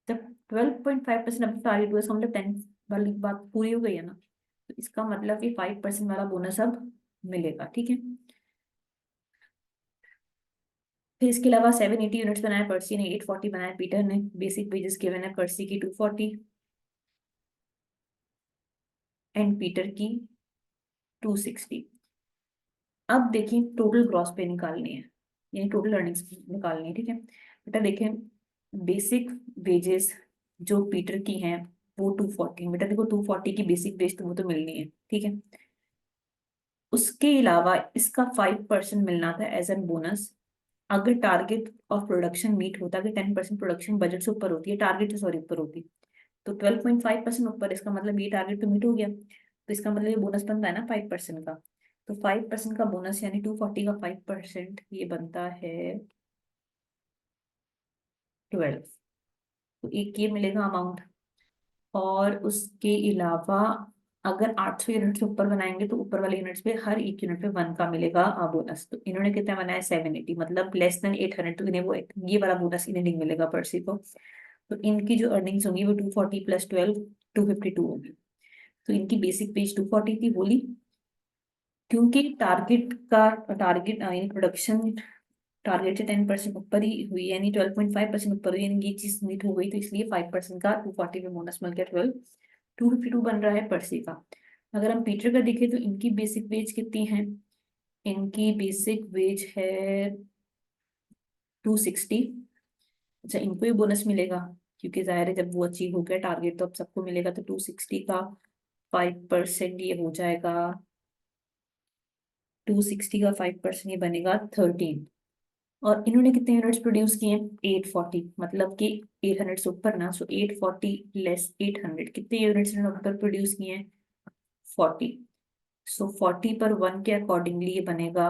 जब 12.5% अबव टारगेट हुआ इसका मतलब 10 वाली बात पूरी हो गई है ना, तो इसका मतलब कि 5% वाला बोनस अब मिलेगा, ठीक है। फिर इसके अलावा 780 यूनिट्स बनाए पर्सी ने, 840 बनाए पीटर ने। बेसिक वेजेस गिवन है पर्सी की 240 एंड पीटर की 260। अब देखिए टोटल ग्रॉस पे निकालनी है, यानी टोटल अर्निंग्स निकालनी है, ठीक है बेटा। देखें बेसिक वेजेस जो पीटर की हैं वो 240, बेटा देखो 240 की बेसिक वेज तो वो तो मिलनी है, ठीक है। उसके अलावा इसका 5% मिलना था एज एन बोनस, अगर टारगेट ऑफ प्रोडक्शन मीट होता, कि 10% प्रोडक्शन बजट से ऊपर होती है, टारगेट से सॉरी ऊपर होती, तो 12.5% ऊपर, इसका मतलब ये टारगेट तो मीट हो गया, तो इसका मतलब ये बोनस बनता है ना 5% का। तो 5% का बोनस यानी 240 का 5% ये बनता है 12। तो एक ये मिलेगा अमाउंट, और उसके अलावा अगर 800 यूनिट से ऊपर बनाएंगे तो ऊपर वाले यूनिट्स पे हर एक यूनिट पे 1 का मिलेगा बोनस। तो इन्होंने कितना बनाया 780, मतलब लेस देन 800, तो इन्हें वो ये वाला बोनस इन्हें नहीं मिलेगा पर्सी को। तो इनकी जो अर्निंग्स होंगी वो 240 प्लस 12 252 होगी। तो इनकी बेसिक पेज 240 थी बोली, क्योंकि टारगेट यानी प्रोडक्शन टारगेट से 10% ऊपर ही हुई, यानी 12.5% ऊपर हुई, यानी ये चीज मीट हो गई, तो इसलिए 5% का 240 में बोनस मिल गया, 252 बन रहा है पर्सी का। अगर हम पीटर का देखें तो इनकी बेसिक वेज कितनी है, इनकी बेसिक वेज है 260। अच्छा इनको ही बोनस मिलेगा, क्योंकि जाहिर है जब वो अचीव हो गया टारगेट तो अब सबको मिलेगा, तो 260 का 5% ये हो जाएगा 260 का 5% ये बनेगा 13। और इन्होंने कितने यूनिट्स प्रोड्यूस किए हैं 840, मतलब कि 800 से ऊपर ना, सो 840 लेस 800, कितने यूनिट्स इन्होंने ऊपर प्रोड्यूस किए हैं 40। सो 40 पर 1 के अकॉर्डिंगली ये बनेगा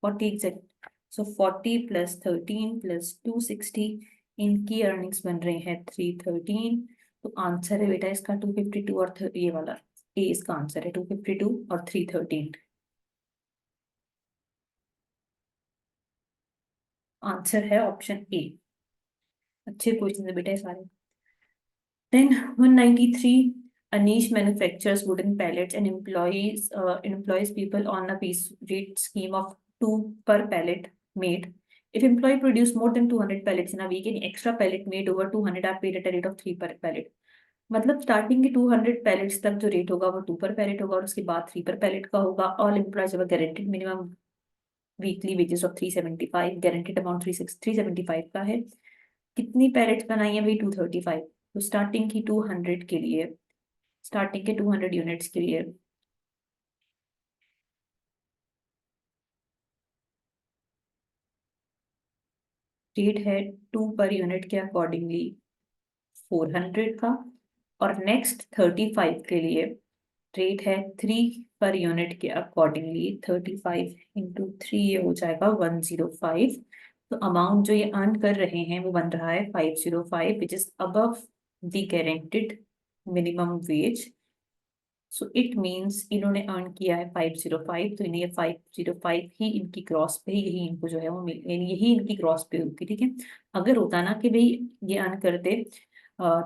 40 एग्जैक्ट। सो 40 प्लस 13 प्लस 260, इनकी अर्निंग्स बन रही हैं 313। तो आंसर है बेटा इसका 252 और ये वाला ए इसका आंसर है 252 और 313। आंसर है ऑप्शन ए। अच्छे क्वेश्चन है बेटा ये सारे। Then 193, Anish manufactures wooden pallets and employs people on a piece rate scheme of 2 per pallet made. If employee produce more than 200 pallets in a week, any extra pallet made over 200 are paid at a rate of 3 per pallet. मतलब starting के 200 pallets तक जो rate होगा वो 2 पर palette होगा और उसके बाद 3 पर पैलेट का होगा। All employees have guaranteed minimum weekly wages of 375, guaranteed amount 375 का है। कितनी पैलेट्स बनाई है भाई 235। तो स्टार्टिंग की 200 के लिए, स्टार्टिंग के 200 यूनिट्स के लिए रेट है 2 पर यूनिट के अकॉर्डिंगली 400 का। और नेक्स्ट 35 के लिए रेट है 3 पर यूनिट के अकॉर्डिंगली 35 इंटू 3 ये हो जाएगा 105। तो अमाउंट जो ये अर्न कर रहे हैं वो बन रहा है 505 which is above the guaranteed minimum wage. So it means इन्होंने अर्न किया है 505, तो इन्हें ये 505 ही इनकी क्रॉस पे, यही इनको जो है वो यानी यही इनकी क्रॉस पे होगी। ठीक है, अगर होता ना कि भाई ये अर्न करते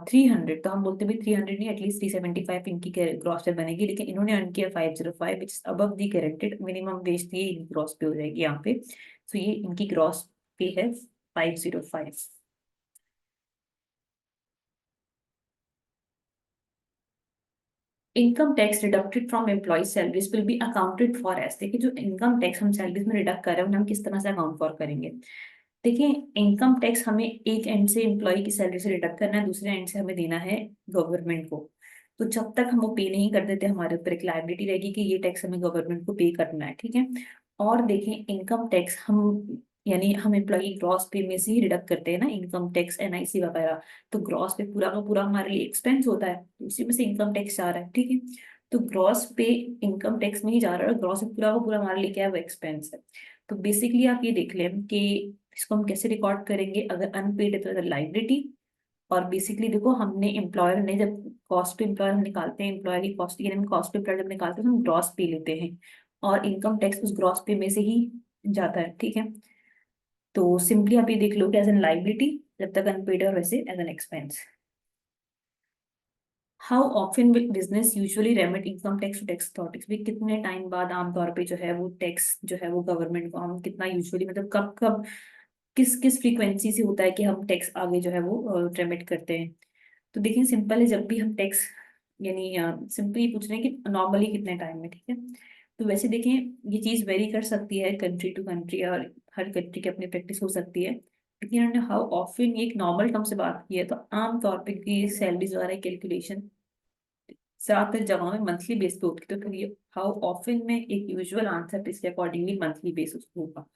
300 तो हम बोलते भाई 300 नहीं एटलीस्ट 375 इनकी क्रॉस पे बनेगी, लेकिन इन्होंने अर्न किया 505 which is above the guaranteed minimum wage, ये इनकी क्रॉस पे हो जाएगी यहाँ पे। सो ये इनकी क्रॉस पे है 505। Income tax deducted from employee salaries will be accounted for as. देखिए जो इनकम टैक्स हम सैलरीज में डिडक्ट कर रहे हैं उन्हें हम किस तरह से अकाउंट फॉर करेंगे। देखिए इनकम टैक्स हमें एक एंड से एम्प्लॉय की सैलरी से डिडक्ट करना है, दूसरे एंड से हमें देना है गवर्नमेंट को। तो जब तक हम वो पे नहीं कर देते हमारे ऊपर एक लायबिलिटी रहेगी कि ये टैक्स हमें गवर्नमेंट को पे करना है। ठीक है, और देखें इनकम टैक्स हम यानी हम एम्प्लॉय ग्रॉस पे में से ही डिडक्ट करते हैं ना, इनकम टैक्स एनआईसी वगैरह। तो ग्रॉस पे पूरा का पूरा हमारे लिए एक्सपेंस होता है, तो उसी में से इनकम टैक्स जा रहा है। ठीक है, तो ग्रॉस पे इनकम टैक्स में ही जा रहा है और ग्रॉस पे पूरा का पूरा हमारे लिए क्या है वो एक्सपेंस है। तो बेसिकली आप ये देख लें कि इसको हम कैसे रिकॉर्ड करेंगे। अगर अनपेड है तो लाइबिलिटी, और बेसिकली देखो हमने एम्प्लॉयर ने जब कॉस्ट पे एम्प्लॉयर हम निकालते हैं, एम्प्लॉयर की कॉस्ट यानी हम कॉस्ट पे एम्प्लॉयर जब निकालते हैं तो हम ग्रॉस पे लेते हैं और इनकम टैक्स उस ग्रॉस पे में से ही जाता है। ठीक है, तो सिंपली आप ये देख लो कि एज एन लाइबिलिटी जब तक अनपेड है और वैसे as an expense. How often will business usually remit income tax to tax authorities, भी कितने टाइम बाद आमतौर पे जो है वो टैक्स जो है वो गवर्नमेंट को हम कितना यूजुअली मतलब कब कब किस किस फ्रीक्वेंसी से होता है कि हम टैक्स आगे जो है वो रेमिट करते हैं। तो देखिए सिंपल है, जब भी हम टैक्स यानी सिंपली पूछ रहे हैं कि नॉर्मली कितने टाइम में। ठीक है, तो वैसे देखें ये चीज़ वेरी कर सकती है कंट्री टू कंट्री और हर कंट्री की अपनी प्रैक्टिस हो सकती है, लेकिन उन्होंने हाउ ऑफन ये एक नॉर्मल टर्म से बात की है। तो आम तौर पे की सैलरीज वाला कैलकुलेशन ज्यादातर जगहों में मंथली बेस पे होती है, तो फिर ये हाउ ऑफन में एक यूजुअल आंसर इसके अकॉर्डिंगली मंथली बेसिस होगा।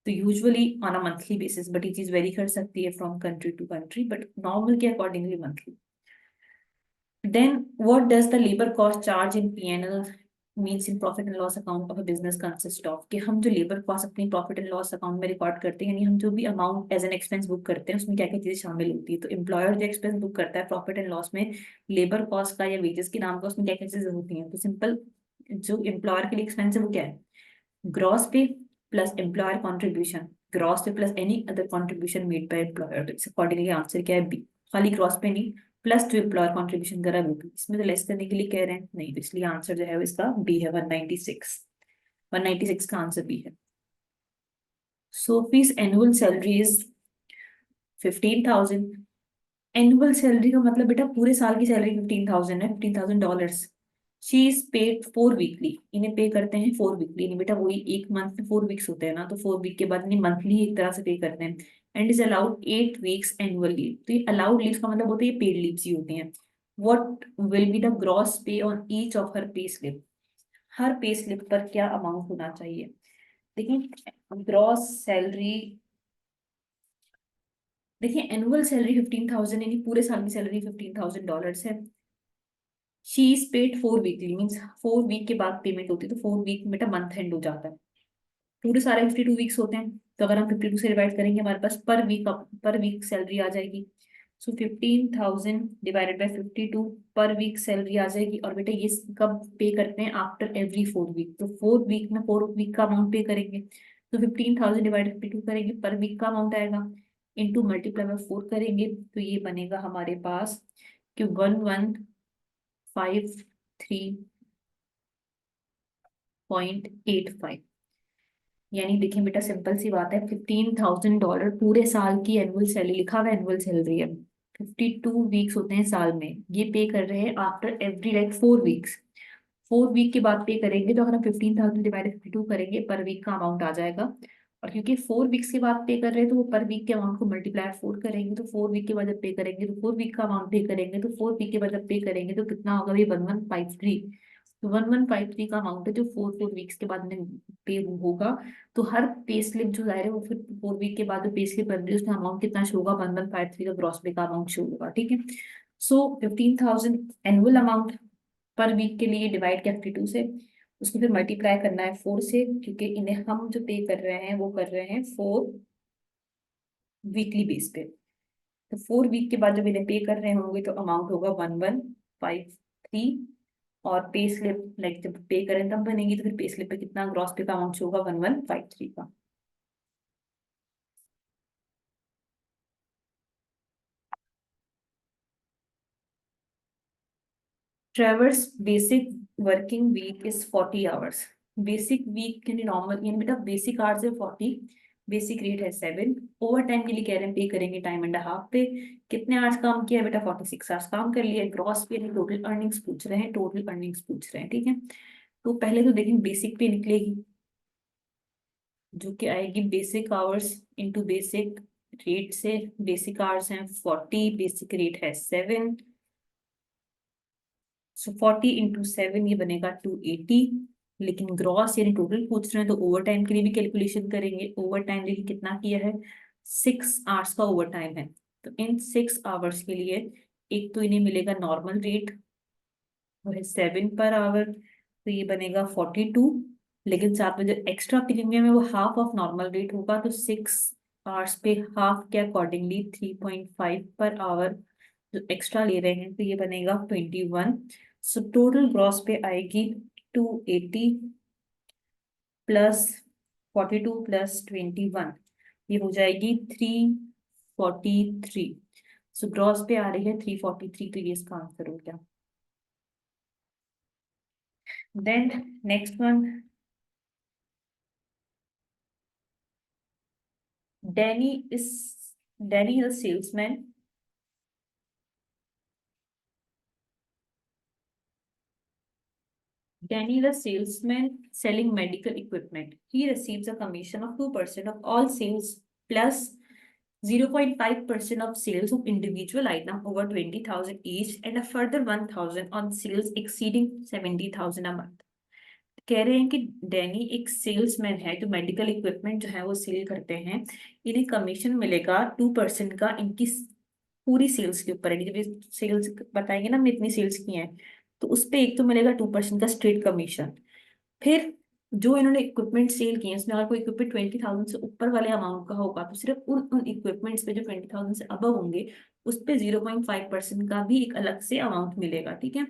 तो usually on a monthly basis, but ये चीज वेरी कर सकती है from country to country, but normal के accordingly monthly. Then what does the labor cost charge in P&L means in profit and loss account of a business consist of, कि हम जो labour cost अपनी profit and loss account में record करते हैं यानी हम जो भी amount as an expense book करते हैं उसमें क्या क्या चीजें शामिल होती है। तो एम्प्लॉयर जो एक्सपेंस बुक करता है प्रॉफिट एंड लॉस में लेबर कॉस्ट का या वेजेस के नाम का, उसमें क्या क्या चीजें होती हैं। तो सिंपल जो एम्प्लॉयर के लिए एक्सपेंस है वो क्या है, ग्रॉस पे प्लस एम्प्लॉयर कॉन्ट्रीब्यूशन, ग्रॉस पे plus any other contribution made by employer. तो इस अकॉर्डिंगली आंसर क्या है बी, खाली ग्रॉस पे नहीं प्लस जो एम्प्लॉयर कॉन्ट्रीब्यूशन करा वो भी। इसमें तो लेस करने के लिए कह रहे हैं नहीं, तो इसलिए आंसर जो है वो इसका बी है 196। 196 का आंसर बी है। Sophie's annual salary is 15,000। Annual salary का मतलब बेटा पूरे साल की सैलरी 15,000 है, $15,000। शी इज पेड 4 वीकली, इन्हें पे करते हैं 4 वीकली, नहीं बेटा वही एक मंथ में 4 वीक्स होते हैं ना, तो 4 वीक के बाद इन्हें मंथली एक तरह से पे करते हैं। And is allowed 8 weeks annual leave. तो ये अलाउड लीव का मतलब होता है ये पेड लीव्स ही होती हैं। What will be the gross pay on each of her pay slip, her pay slip पर क्या अमाउंट होना चाहिए। देखिए ग्रॉस सैलरी, देखिए एनुअल सैलरी 15,000 यानी पूरे साल की सैलरी $15,000 है। She is paid 4 weekly, means 4 week के बाद पेमेंट होती है, तो 4 वीक में मंथ एंड हो जाता है। पूरे सारे 52 वीक्स होते हैं, तो अगर हम 52 से डिवाइड करेंगे हमारे पास पर वीक सैलरी आ जाएगी। सो 15,000 डिवाइडेड बाय 52 पर वीक सैलरी आ जाएगी। और बेटा ये कब पे करते हैं, आफ्टर एवरी 4 वीक, तो 4 वीक में 4 वीक का अमाउंट पे करेंगे। तो 15,000 डिवाइडेड 52 करेंगे, पर वीक का अमाउंट आएगा, इंटू मल्टीप्लाई बाय 4 करेंगे, तो ये बनेगा हमारे पास कि 1153.85। यानी देखिए बेटा सिंपल सी बात है, $15,000 पूरे साल की एनुअल सैलरी, लिखा हुआ एनुअल सैलरी है, 52 वीक्स होते हैं साल में, ये पे कर रहे हैं आफ्टर एवरी 4 वीक्स। 4 वीक के बाद पे करेंगे, तो अगर हम 15,000 डिवाइड 52 करेंगे, पर वीक का अमाउंट आ जाएगा। और क्योंकि 4 वीक्स के बाद पे कर रहे हैं, तो वो पर वीक के अमाउंट को मल्टीप्लाई 4 करेंगे, तो 4 वीक के बाद जब पे करेंगे, तो 4 वीक का अमाउंट पे करेंगे, तो 4 वीक के बाद जब पे करेंगे, तो कितना होगा भाई, 1153। तो 1153 का अमाउंट है जो 4 वीक्स के बाद में पे होगा। तो हर पे स्लिप जो जाहिर है वो फिर 4 वीक के बाद जो पे स्लिप बन रही है उसमें अमाउंट कितना शो होगा, 1153 का ग्रॉस पे का अमाउंट शो होगा, ठीक है। सो 15,000 एनुअल अमाउंट पर वीक के लिए डिवाइड किया 52 से, उसको फिर मल्टीप्लाई करना है 4 से, क्योंकि इन्हें हम जो पे कर रहे हैं वो कर रहे हैं 4 वीकली बेस पे। तो 4 वीक के बाद जब इन्हें पे कर रहे होंगे तो अमाउंट होगा 1153। और पे स्लिप लाइक जब पे करें तब बनेगी, तो फिर पे स्लिप पे कितना ग्रॉस पे का अमाउंट शो होगा, 1153 का। Trevor's basic working week is 40 hours. Basic week यानी नॉर्मल, यानी बेटा बेसिक आवर्स है 40, बेसिक रेट है 7। ओवर टाइम के लिए कह रहे हैं पे करेंगे टाइम एंड हाफ पे। कितने आवर्स काम किया है बेटा, 46 आवर्स काम कर लिया। ग्रॉस पे यानी टोटल अर्निंग्स पूछ रहे हैं, टोटल अर्निंग्स पूछ रहे हैं, ठीक है। तो पहले तो देखें बेसिक पे निकलेगी, जो कि आएगी basic hours into basic rate से। बेसिक आवर्स हैं 40, बेसिक रेट है 7, सो 40 × 7 ये बनेगा 280। लेकिन ग्रॉस यानी टोटल पूछ रहे हैं, तो ओवर टाइम के लिए भी कैलकुलेशन करेंगे। ओवर टाइम देखिए कितना किया है, 6 आवर्स का ओवर टाइम है। तो इन 6 आवर्स के लिए एक तो इन्हें मिलेगा नॉर्मल रेट, वो है 7 पर आवर, तो ये बनेगा 42। लेकिन साथ में जो एक्स्ट्रा प्रीमियम है वो हाफ ऑफ नॉर्मल रेट होगा, तो 6 आवर्स पे हाफ के अकॉर्डिंगली 3.5 पर आवर जो एक्स्ट्रा ले रहे हैं, तो ये बनेगा 21। सो टोटल ग्रॉस पे आएगी 280 प्लस 42 प्लस 21, ये हो जाएगी 343। सो ग्रॉस पे आ रही है 343, तो ये इसका आंसर हो गया। Then next one, Danny is Danny is a salesman. Danny is a salesman selling medical equipment. He receives a commission of 2% of all sales plus 0.5% of sales of individual item over 20,000 each and a further 1,000 on sales exceeding 70,000 a month. कह रहे हैं कि Danny एक salesman है जो medical equipment जो है वो सेल करते हैं। इन्हें कमीशन मिलेगा 2% का इनकी पूरी सेल्स के ऊपर है। जब ये सेल्स बताएंगे ना हमने इतनी सेल्स की हैं, तो उस पे एक तो मिलेगा 2% का स्ट्रेट कमीशन। फिर जो इन्होंने इक्विपमेंट सेल किए हैं उसमें अगर कोई इक्विपमेंट 20,000 से ऊपर वाले अमाउंट का होगा, तो सिर्फ उन उन इक्विपमेंट्स पे जो 20,000 से अबव होंगे उस पे 0.5% का भी एक अलग से अमाउंट मिलेगा, ठीक है।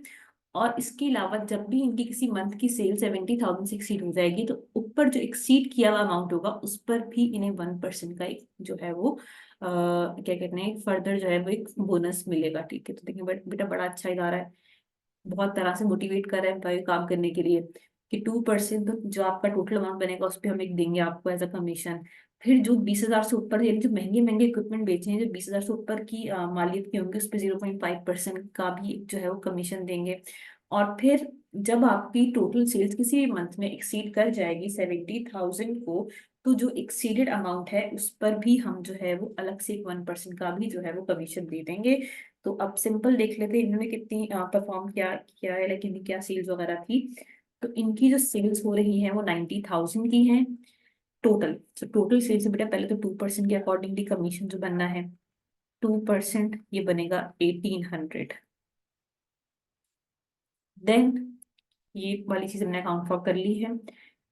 और इसके अलावा जब भी इनकी किसी मंथ की सेल 70,000 से एक्सीड हो जाएगी, तो ऊपर जो एक्सीड किया हुआ अमाउंट होगा उस पर भी इन्हें 1% का एक जो है वो क्या कहते हैं फर्दर जो है वो एक बोनस मिलेगा, ठीक है। तो देखिए बेटा बड़ा अच्छा इदारा है, बहुत तरह से मोटिवेट कर रहे हैं भाई काम करने के लिए, कि 2% तो जो आपका टोटल अमाउंट बनेगा उस पर हम एक देंगे आपको एज अ कमीशन। फिर जो 20,000 से ऊपर यानी जो महंगे महंगे इक्विपमेंट बेचे हैं, जो 20,000 से ऊपर की मालियत के होंगे, उस पर 0.5% का भी जो है वो कमीशन देंगे। और फिर जब आपकी टोटल सेल्स किसी भी मंथ में एक्सीड कर जाएगी 70,000 को, तो जो एक्सीडेड अमाउंट है उस पर भी हम जो है वो अलग से 1% का भी जो है वो कमीशन दे देंगे। तो अब सिंपल देख लेते हैं इन्होंने कितनी परफॉर्म क्या किया है, लाइक इनकी क्या सेल्स वगैरह थी। तो इनकी जो सेल्स हो रही है वो 90,000 की है टोटल। तो टोटल सेल्स से बेटा पहले तो 2% के अकॉर्डिंगली कमीशन जो बनना है, 2% ये बनेगा 1800। देन ये वाली चीज हमने अकाउंट फॉर कर ली है।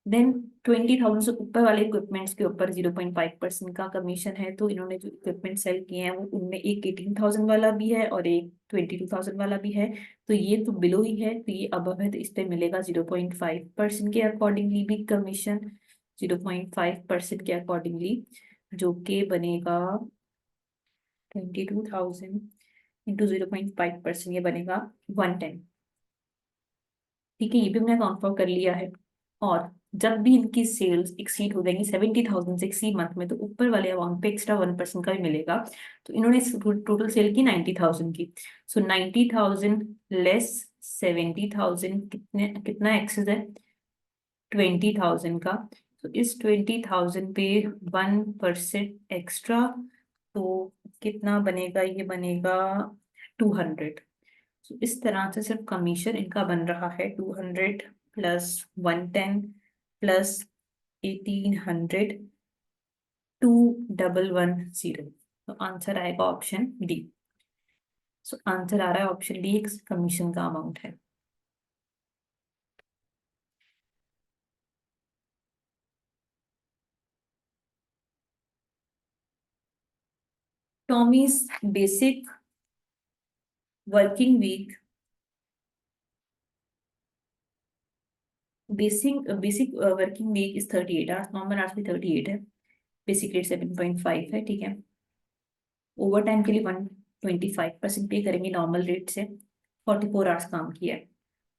देन 20,000 से ऊपर वाले इक्विपमेंट्स के ऊपर 0.5% का कमीशन है। तो इन्होंने जो इक्विपमेंट सेल किए हैं वो उनमें एक 18,000 वाला भी है और एक 22,000 वाला भी है। तो ये तो बिलो ही है, तो ये अब है, तो इस पे मिलेगा 0.5% के अकॉर्डिंगली भी कमीशन, 0.5% के अकॉर्डिंगली, जो कि बनेगा 22,000 इंटू 0.5%, ये बनेगा 110। ठीक है, ये भी हमने अकाउंट फॉर कर लिया है। और जब भी इनकी सेल्स एक्सीड हो जाएंगी 70,000 से एक्सीड मंथ में, तो ऊपर वाले अमाउंट पे एक्स्ट्रा 1% का भी मिलेगा। तो इन्होंने टोटल सेल की 90,000 की। सो 90,000 लेस 70,000, कितने कितना एक्सेस है 20,000 का। तो इस 20,000 पे 1% एक्स्ट्रा, तो कितना बनेगा, ये बनेगा 200। तो इस तरह से सिर्फ कमीशन इनका बन रहा है 200 प्लस 110 प्लस 1800, 2110। तो आंसर आएगा ऑप्शन डी। सो आंसर आ रहा है ऑप्शन डी, कमीशन का अमाउंट है। Tommy's basic working week, basic working week is 38 hours, normal hours भी 38 है, बेसिक रेट 7.5 है, ठीक है। ओवर टाइम के लिए 125% पे करेंगे नॉर्मल रेट से, 44 आवर्स काम किया है।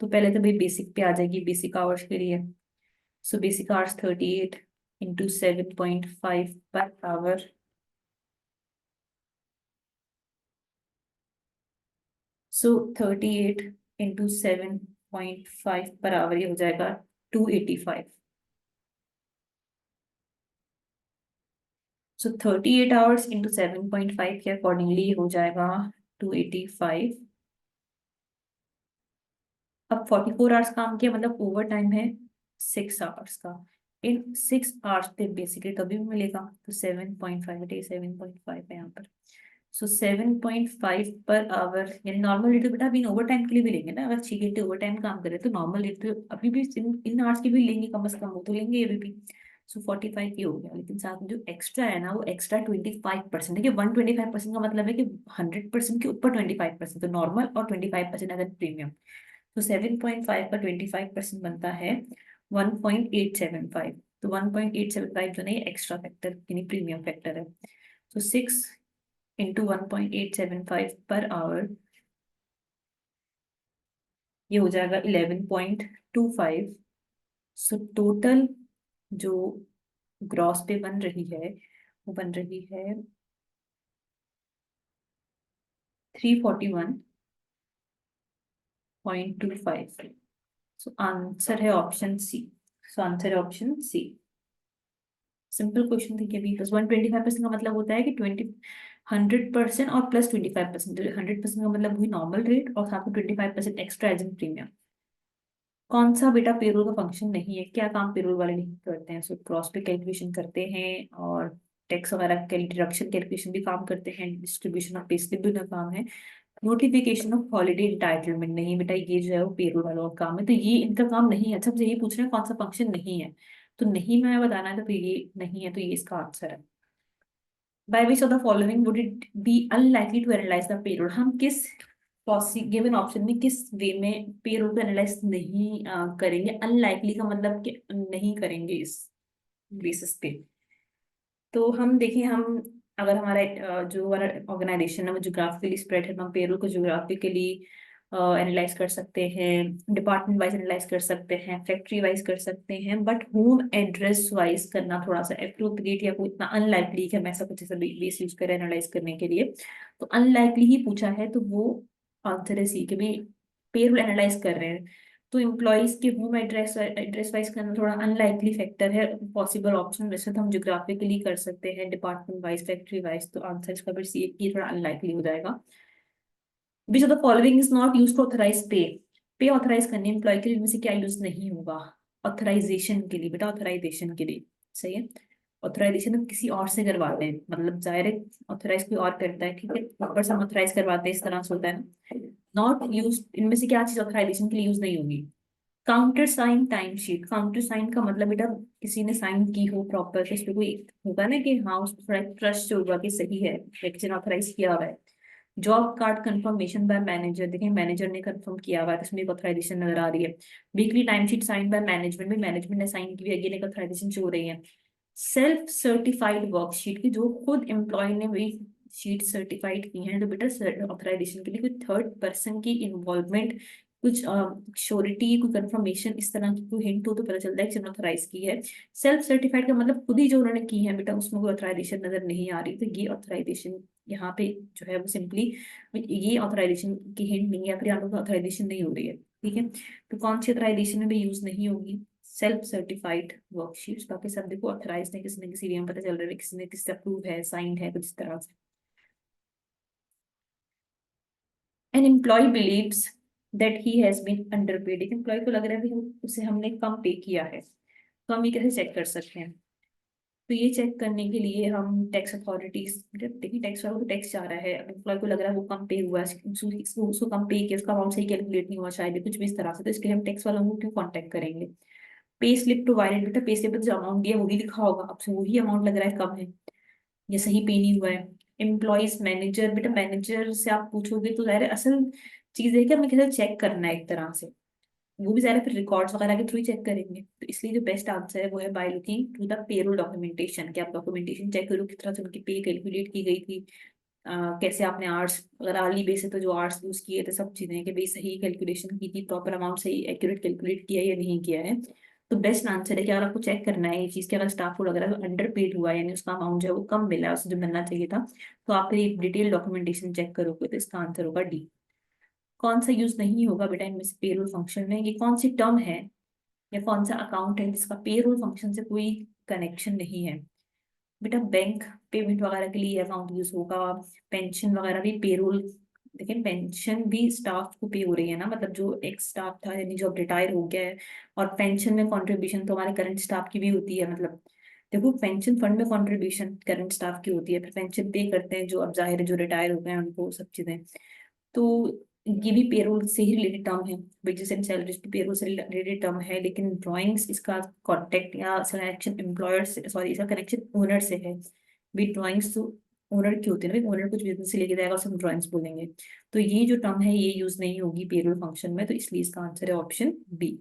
तो पहले तो भाई बेसिक पे आ जाएगी, बेसिक आवर्स के लिए। So basic hours 38 into 7.5 per hour, सो 38 इंटू 7.5 पर आवर, ये हो जाएगा 285। सो 38 आवर्स इंटू 7.5 के अकॉर्डिंगली हो जाएगा 285। अब 44 आवर्स काम किया, मतलब ओवर टाइम है 6 आवर्स का। इन 6 आवर्स पे बेसिकली कभी भी मिलेगा, तो 7.5, 7.5 है यहाँ पर। सो 7.5 पर आवर, यानी नॉर्मल रेट तो बेटा अभी ओवर टाइम के लिए भी लेंगे ना, अगर 6 घंटे ओवर टाइम काम करे तो नॉर्मल रेट तो अभी भी इन आवर्स के भी लेंगे, कम से कम वो तो लेंगे अभी भी। सो 45 ये हो गया, लेकिन साथ में जो एक्स्ट्रा है ना वो एक्स्ट्रा 25%। देखिए 125% का मतलब है कि 100% के ऊपर 25%, तो नॉर्मल और 25% अगर प्रीमियम। तो 7.5 का 25% बनता है 1.875। तो 1.875 जो नहीं एक्स्ट्रा फैक्टर यानी प्रीमियम फैक्टर है। तो 6 इंटू 1.875 पर आवर, ये हो जाएगा 11.25। सो टोटल जो ग्रॉस पे बन रही है वो बन रही है 341.25। सो आंसर है ऑप्शन सी। सो आंसर है ऑप्शन सी। सिंपल क्वेश्चन थी कि अभी प्लस 125% का मतलब होता है कि 100% और प्लस 25%। 100% का मतलब हुई नॉर्मल रेट और साथ में 25% एक्स्ट्रा एज इन प्रीमियम। कौन सा बेटा पेरोल का फंक्शन नहीं है, क्या काम पेरोल वाले नहीं करते हैं, सिर्फ क्रॉस पे कैलकुलेशन करते हैं और टैक्स वगैरह के डिडक्शन कैलकुलेशन भी काम करते हैं, डिस्ट्रीब्यूशन ऑफ पे स्लिप भी ना काम है। नोटिफिकेशन ऑफ हॉलीडे इंटाइटलमेंट नहीं बेटा, ये जो है वो पेरोल वालों का काम है, तो ये इनका काम नहीं है। सबसे ये पूछ रहे हैं कौन सा फंक्शन नहीं है, तो नहीं मैं बताना है, तो ये नहीं है, तो ये इसका आंसर है। By which of the following would it be unlikely to analyse the payroll, हम किस गिवन ऑप्शन में किस वे में पेरोल को एनालाइज नहीं करेंगे। अनलाइकली का मतलब कि नहीं करेंगे इस बेसिस पे। तो हम देखें, हम अगर हमारा जो हमारा ऑर्गेनाइजेशन है वो जोग्राफिकली स्प्रेड है, तो हम पेरोल को जोग्राफिकली एनालाइज कर सकते हैं, डिपार्टमेंट वाइज एनालाइज कर सकते हैं, फैक्ट्री वाइज कर सकते हैं, बट होम एड्रेस वाइज करना थोड़ा सा अप्रोप्रिएट या कोई इतना अनलाइकली कि हम ऐसा कुछ ऐसा बेस यूज करें एनालाइज करने के लिए। तो अनलाइकली ही पूछा है, तो वो आंसर है सी, कि भाई पेरोल एनालाइज कर रहे हैं तो एम्प्लॉयज के होम एड्रेस वाइज करना थोड़ा अनलाइकली फैक्टर है। पॉसिबल ऑप्शन वैसे तो हम ज्योग्राफिकली कर सकते हैं, डिपार्टमेंट वाइज, फैक्ट्री वाइज, तो आंसर इसका फिर सी, ये थोड़ा अनलाइकली हो जाएगा। Which of the following is not use to authorise pay. Pay authorise करने एम्प्लॉय के लिए इनमें से क्या यूज नहीं होगा? ऑथराइजेशन के लिए बेटा, ऑथराइजेशन के लिए। सही है। ऑथराइजेशन हम किसी और से करवाते हैं, मतलब डायरेक्ट ऑथराइज कोई और करता है, ठीक है, ऊपर से हम ऑथराइज करवाते हैं, इस तरह से होता है ना। नॉट यूज, इनमें से क्या चीज ऑथराइजेशन के लिए यूज नहीं होगी? Counter sign time sheet. Counter sign का मतलब बेटा किसी ने साइन की हो प्रॉपर, तो उस पर कोई होगा ना कि हाँ उस पर थोड़ा ट्रस्ट होगा कि सही है, लेक्चर ऑथराइज किया हुआ है। Job card confirmation bye manager, देखिए मैनेजर ने कंफर्म किया हुआ है, तो इसमें एक ऑथराइजेशन नजर आ रही है। Weekly time sheet sign by management, भी मैनेजमेंट ने साइन की हुई है, अगेन एक ऑथराइजेशन शो हो रही है। सेल्फ सर्टिफाइड वर्कशीट की जो खुद एम्प्लॉय ने वही शीट सर्टिफाइड की है, तो बेटा ऑथराइजेशन के लिए कोई थर्ड पर्सन की इन्वॉल्वमेंट, कुछ श्योरिटी, कोई कंफर्मेशन, इस तरह की कोई हिंट हो तो पता चलता है कि ऑथराइज की है। सेल्फ सर्टिफाइड का मतलब खुद ही जो उन्होंने की है बेटा, उसमें कोई ऑथराइजेशन नजर नहीं आ रही, तो ये ऑथराइजेशन यहाँ पे जो है वो सिंपली ये ऑथराइजेशन की हिंट नहीं है, फिर यहाँ पे ऑथराइजेशन नहीं हो रही है, ठीक है। तो कौन सी ऑथराइजेशन में भी यूज नहीं होगी? Self certified worksheets. बाकी सब देखो ऑथराइज है, किसी ने किसी में पता चल रहा है, किसी ने किससे अप्रूव है, साइंड है, कुछ इस तरह से। An employee believes that he has been underpaid. एक एम्प्लॉय को लग रहा है कि उसे हमने कम पे किया है, तो हम ये कैसे चेक कर सकते हैं? तो ये चेक करने के लिए हम टैक्स अथॉरिटीज, देखिए टैक्स वाला को टैक्स जा रहा है, अब एम्प्लॉय को लग रहा है वो कम पे हुआ है, उसको कम पे किया, उसका अमाउंट सही कैलकुलेट नहीं हुआ शायद, कुछ भी इस तरह से, तो इसके लिए हम टैक्स वालों को क्यों कॉन्टेक्ट करेंगे? पे स्लिप प्रोवाइडेड, बेटा पे स्लिप पर जो अमाउंट दिया वो भी लिखा होगा, अब से वही अमाउंट लग रहा है कम है, ये सही पे नहीं हुआ है। एम्प्लॉयज मैनेजर, बेटा मैनेजर से आप पूछोगे तो जाहिर है असल चीज है कि हमें कैसे चेक करना है एक तरह से, वो भी ज़्यादा फिर रिकॉर्ड्स वगैरह के थ्रू ही चेक करेंगे, तो इसलिए जो बेस्ट आंसर है वो है by looking to the payroll documentation, कि आप डॉक्यूमेंटेशन चेक करो किस तरह से उनकी पे कैलकुलेट की गई थी, कैसे आपने आर्ट्स, अगर आर्ली बेस है तो जो आर्ट्स यूज किए थे, सब चीजें कि भाई सही कैलकुलेशन की थी, प्रॉपर अमाउंट सही एक्यूरेट कैलकुलेट किया है या नहीं किया है। तो बेस्ट आंसर है कि अगर आपको चेक करना है ये चीज कि अगर स्टाफ को लग रहा है अंडर पेड हुआ है, यानी उसका अमाउंट जो है वो कम मिला है उससे जो मिलना चाहिए था, तो आप फिर डिटेल डॉक्यूमेंटेशन चेक करोगे, तो इसका आंसर होगा डी। कौन सा यूज नहीं होगा बेटा इनमें से पेरोल फंक्शन में? ये कौन सी टर्म है या कौन सा अकाउंट है जिसका पेरोल फंक्शन से कोई कनेक्शन नहीं है? बेटा बैंक पेमेंट वगैरह के लिए अकाउंट यूज होगा, पेंशन वगैरह भी पेरोल, देखिए पेंशन भी स्टाफ को पे हो रही है ना, मतलब जो एक स्टाफ था यानी जो अब रिटायर हो गया है, और पेंशन में कंट्रीब्यूशन तो हमारे करंट स्टाफ की भी होती है, मतलब देखो पेंशन फंड में कंट्रीब्यूशन करंट स्टाफ की होती है, फिर पेंशन पे करते हैं जो अब जाहिर है जो रिटायर हो गए हैं उनको, सब चीजें। तो ये भी पेरोल से ही रिलेटेड टर्म है, वेजेस एंड सैलरीज भी पेरोल से रिलेटेड टर्म है, लेकिन ड्राइंग्स इसका कॉन्टेक्ट या कनेक्शन एम्प्लॉयर से, सॉरी इसका कनेक्शन ओनर से है। भी ड्राइंग्स तो ओनर की होती है ना, ओनर कुछ बिजनेस से लेके जाएगा उसे हम ड्राइंग्स बोलेंगे, तो ये जो टर्म है ये यूज नहीं होगी पेरोल फंक्शन में, तो इसलिए इसका आंसर है ऑप्शन बी।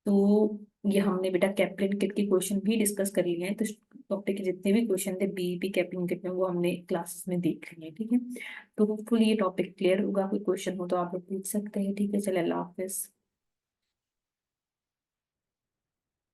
तो ये हमने बेटा कैप्लिन किट के क्वेश्चन भी डिस्कस कर लिए हैं, तो टॉपिक के जितने भी क्वेश्चन थे बीईपी कैप्लिन किट में वो हमने क्लासेस में देख लिए हैं, ठीक है। तो होपफुली ये टॉपिक क्लियर होगा, कोई क्वेश्चन हो तो आप लोग पूछ सकते हैं, ठीक है, चले अल्लाह हाफिज।